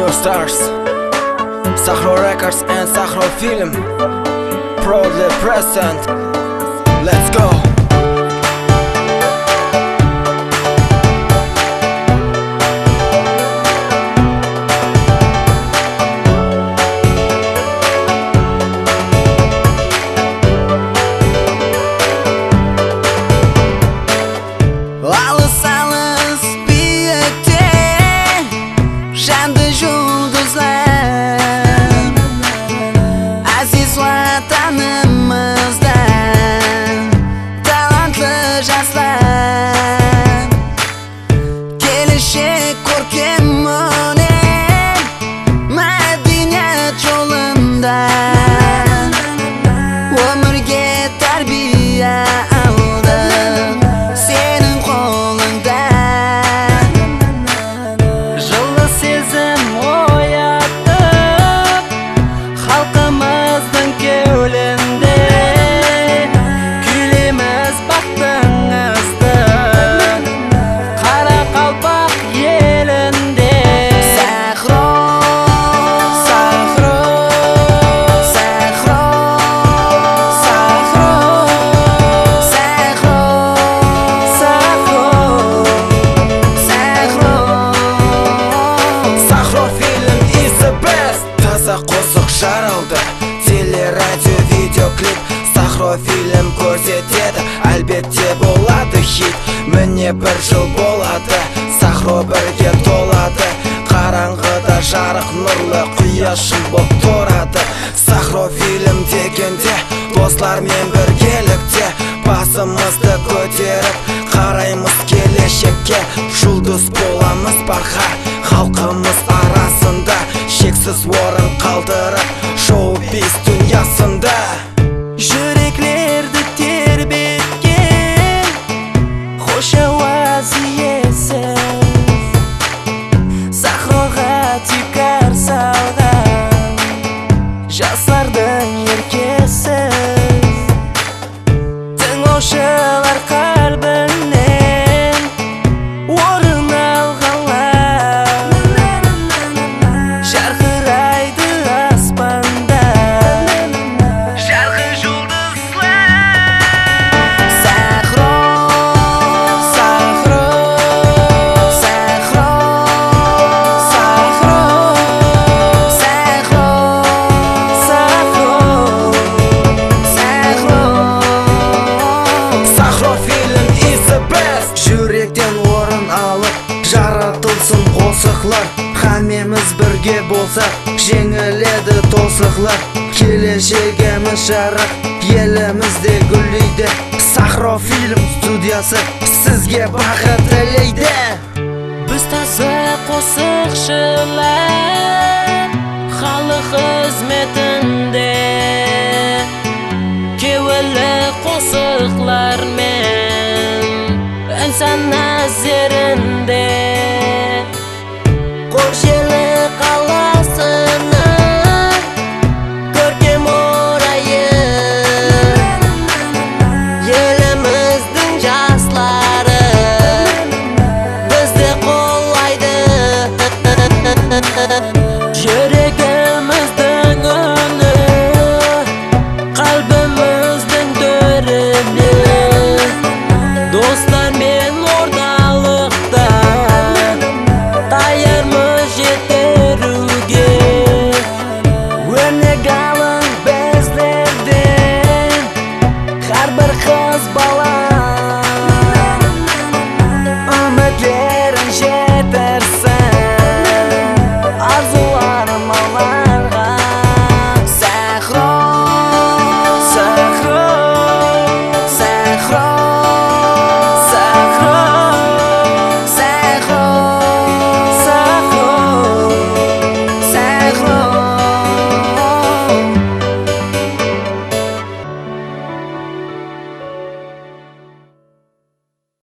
New Stars, Sahro Records and Sahro Film proudly present. Let's go. Alыс биікте жанды жұлдызlar, Әзиз ватанымыздан талантлы жастар, келешек көркем өнер мәдениет жолында өмірге тәрбие алды сенің қолыңда. Жылы сезім оятып халқымыздың кеуілінде, күйлеміз бақытыңызды Қарақалпақ елінде. Сахро, Сахро, Сахро, Сахро, Сахро, Сахро, Sahro Film is the best. Таза қосық жаралды телерадио видеоклип. Sahro Film көрсетеді, әлбетте болады хит. Міне бір жыл болады, Sahro бірге толады. Қараңғыда жарық нұрлы құяшым боп тұрады. Sahro Film дегенде достармен біргелікте басымызды көтеріп қараймыз келешекке. Жұлдыз боламыз барға халқымыз арасында, шексіз орын қалдырып шоу-биз дүниясында. жүректерді тербеткен хош ауаз иесі, Сахроға тикар салған жастардың еркесі, тыңдаушылар қалбінен орын алғанlar, жарқырайды аспанда жарқын жұлдызlar. Сахро, Сахро, Сахро, Сахро, Сахро, Сахро, Sahro Film is the best. жүректен орын алып жаратылсын қосықлар, хамеміз бірге болсақ жеңіледі тосықлар. Келешегіміз жарық, елімізде гүлдейді. Sahro Film студиясы сізге бақыт тілейді. Біз таза қосықшылар, халық қызметінде, кеуілі қосықлармен інсан назерінде. Қоршелі қаласының көркем орайы, еліміздің жастары бізді қолдайды. Жүрегіміздің үні, қалбіміздің төріне, достармен орталықта таярмыз жетеруге. Өнеге